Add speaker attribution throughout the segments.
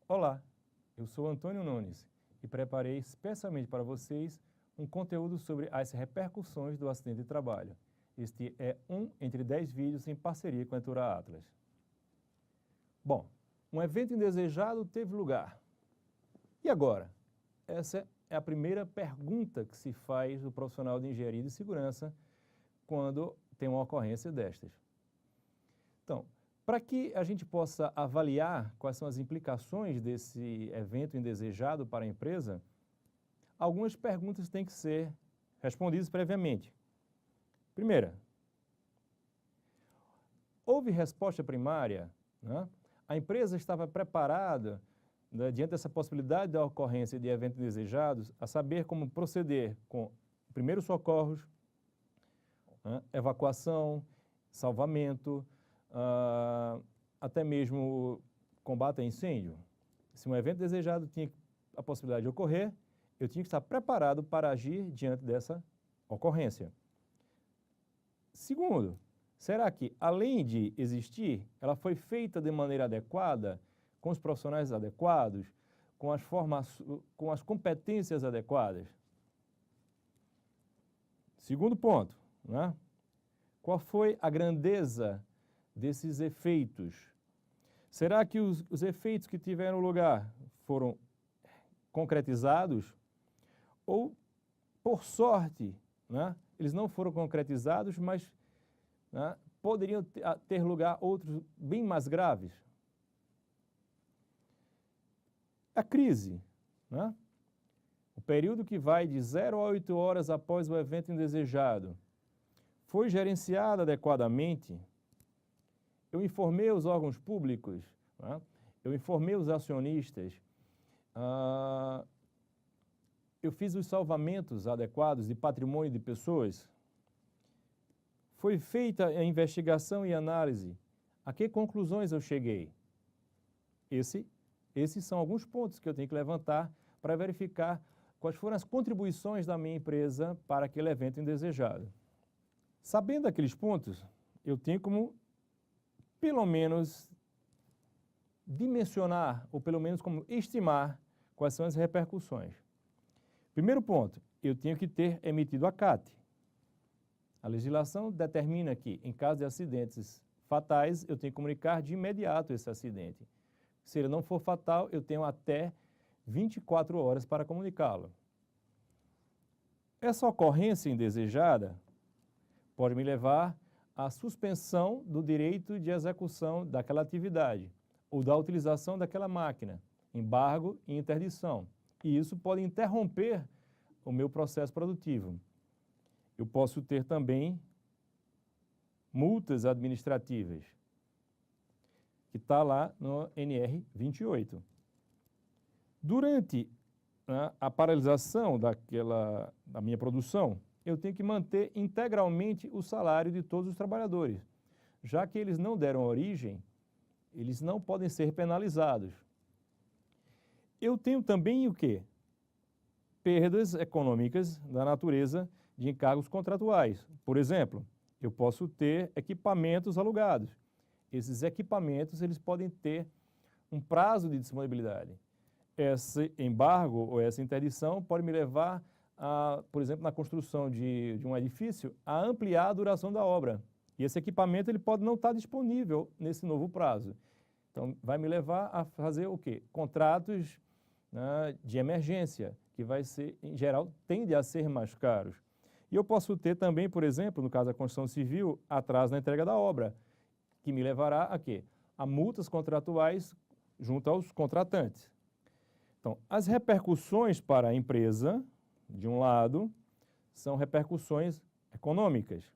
Speaker 1: Olá, eu sou Antônio Nunes e preparei especialmente para vocês um conteúdo sobre as repercussões do acidente de trabalho. Este é um entre 10 vídeos em parceria com a Editora Atlas. Bom, um evento indesejado teve lugar. E agora? Essa é a primeira pergunta que se faz do profissional de engenharia de segurança quando tem uma ocorrência destas. Então, para que a gente possa avaliar quais são as implicações desse evento indesejado para a empresa, algumas perguntas têm que ser respondidas previamente. Primeira, houve resposta primária, né? A empresa estava preparada, né, diante dessa possibilidade da ocorrência de eventos indesejados, a saber como proceder com primeiros socorros, né, evacuação, salvamento, até mesmo combate a incêndio. Se um evento desejado tinha a possibilidade de ocorrer, eu tinha que estar preparado para agir diante dessa ocorrência. Segundo, será que, além de existir, ela foi feita de maneira adequada, com os profissionais adequados, com as competências adequadas? Segundo ponto, né? Qual foi a grandeza desses efeitos? Será que os efeitos que tiveram lugar foram concretizados? Ou, por sorte, né, eles não foram concretizados, mas, né, poderiam ter lugar outros bem mais graves? A crise, né? O período que vai de 0 a 8 horas após o evento indesejado, foi gerenciado adequadamente? Eu informei os órgãos públicos, né? Eu informei os acionistas, eu fiz os salvamentos adequados de patrimônio de pessoas? Foi feita a investigação e análise? A que conclusões eu cheguei? Esses são alguns pontos que eu tenho que levantar para verificar quais foram as contribuições da minha empresa para aquele evento indesejado. Sabendo aqueles pontos, eu tenho como, pelo menos, dimensionar, ou pelo menos como estimar quais são as repercussões. Primeiro ponto, eu tenho que ter emitido a CAT. A legislação determina que, em caso de acidentes fatais, eu tenho que comunicar de imediato esse acidente. Se ele não for fatal, eu tenho até 24 horas para comunicá-lo. Essa ocorrência indesejada pode me levar à suspensão do direito de execução daquela atividade ou da utilização daquela máquina, embargo e interdição. E isso pode interromper o meu processo produtivo. Eu posso ter também multas administrativas, que está lá no NR 28. Durante, né, a paralisação da minha produção, eu tenho que manter integralmente o salário de todos os trabalhadores. Já que eles não deram origem, eles não podem ser penalizados. Eu tenho também o quê? Perdas econômicas da natureza de encargos contratuais. Por exemplo, eu posso ter equipamentos alugados. Esses equipamentos, eles podem ter um prazo de disponibilidade. Esse embargo ou essa interdição pode me levar por exemplo, na construção de um edifício, a ampliar a duração da obra. E esse equipamento ele pode não estar disponível nesse novo prazo. Então, vai me levar a fazer o quê? Contratos, né, de emergência, que vai ser, em geral, tende a ser mais caros. E eu posso ter também, por exemplo, no caso da construção civil, atraso na entrega da obra, que me levará a quê? A multas contratuais junto aos contratantes. Então, as repercussões para a empresa, de um lado, são repercussões econômicas.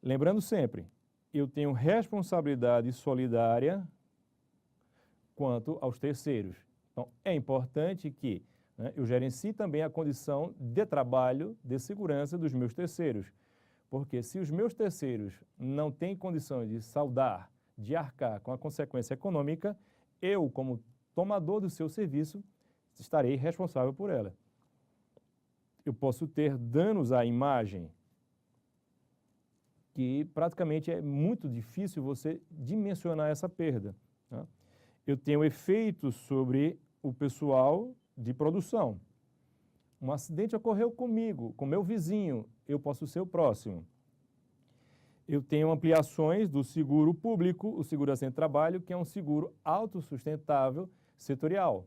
Speaker 1: Lembrando sempre, eu tenho responsabilidade solidária quanto aos terceiros. Então, é importante que, né, eu gerencie também a condição de trabalho, de segurança dos meus terceiros. Porque se os meus terceiros não têm condições de saldar, de arcar com a consequência econômica, eu, como tomador do seu serviço, estarei responsável por ela. Eu posso ter danos à imagem, que praticamente é muito difícil você dimensionar essa perda, né? eu tenho efeitos sobre o pessoal de produção. Um acidente ocorreu comigo, com meu vizinho, eu posso ser o próximo. Eu tenho ampliações do seguro público, o seguro-acidente de trabalho, que é um seguro autossustentável setorial.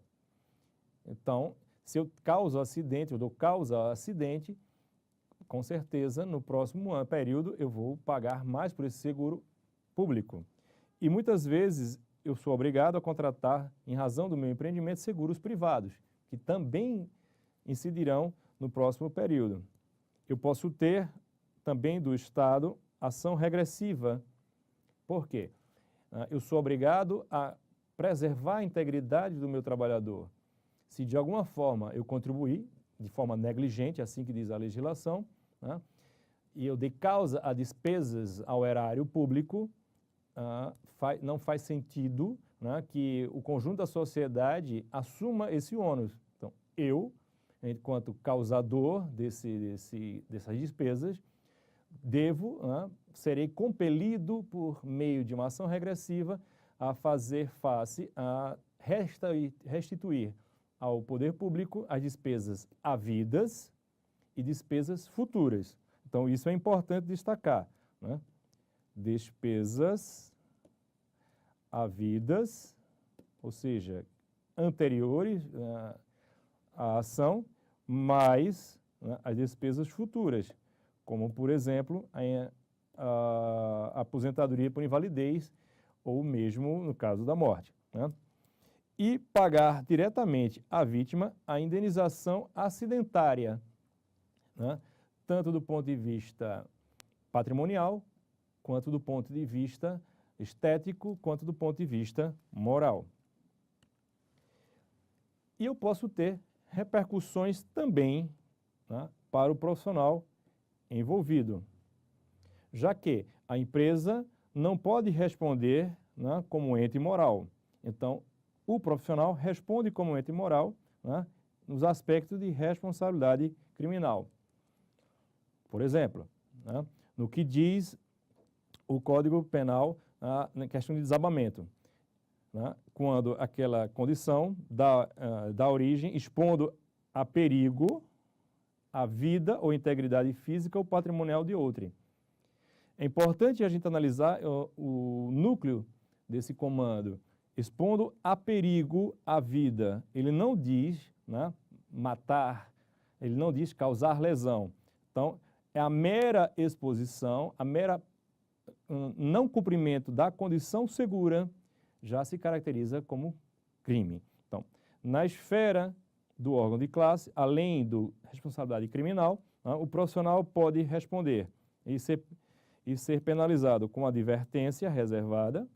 Speaker 1: Então, se eu causo acidente, eu dou causa ao acidente, com certeza, no próximo período, eu vou pagar mais por esse seguro público. E muitas vezes eu sou obrigado a contratar, em razão do meu empreendimento, seguros privados, que também incidirão no próximo período. Eu posso ter também do Estado ação regressiva. Por quê? Eu sou obrigado a preservar a integridade do meu trabalhador. Se de alguma forma eu contribuir, de forma negligente, assim que diz a legislação, né, e eu dei causa a despesas ao erário público, não faz sentido, né, que o conjunto da sociedade assuma esse ônus. Então, eu, enquanto causador dessas despesas, serei compelido, por meio de uma ação regressiva, a fazer face, a restituir ao poder público as despesas havidas e despesas futuras. Então, isso é importante destacar, né? Despesas havidas, ou seja, anteriores à ação, mais, né, as despesas futuras, como, por exemplo, a aposentadoria por invalidez ou mesmo no caso da morte, né? E pagar diretamente à vítima a indenização acidentária, né, tanto do ponto de vista patrimonial, quanto do ponto de vista estético, quanto do ponto de vista moral. E eu posso ter repercussões também, né, para o profissional envolvido, já que a empresa não pode responder, né, como ente moral. Então, o profissional responde como ente moral, né, nos aspectos de responsabilidade criminal. Por exemplo, né, no que diz o Código Penal na questão de desabamento, né, quando aquela condição dá origem, expondo a perigo a vida ou integridade física ou patrimonial de outrem. É importante a gente analisar o núcleo desse comando. Expondo a perigo a vida. Ele não diz, né, matar, ele não diz causar lesão. Então, é a mera exposição, a mera não cumprimento da condição segura já se caracteriza como crime. Então, na esfera do órgão de classe, além do responsabilidade criminal, né, o profissional pode responder e ser penalizado com advertência reservada,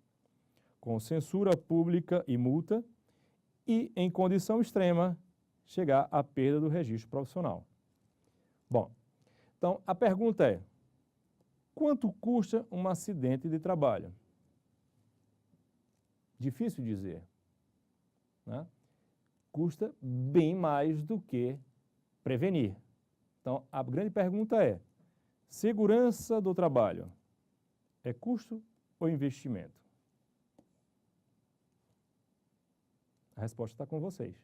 Speaker 1: com censura pública e multa, e, em condição extrema, chegar à perda do registro profissional. Bom, então a pergunta é: quanto custa um acidente de trabalho? Difícil dizer, né? Custa bem mais do que prevenir. Então, a grande pergunta é: segurança do trabalho é custo ou investimento? A resposta está com vocês.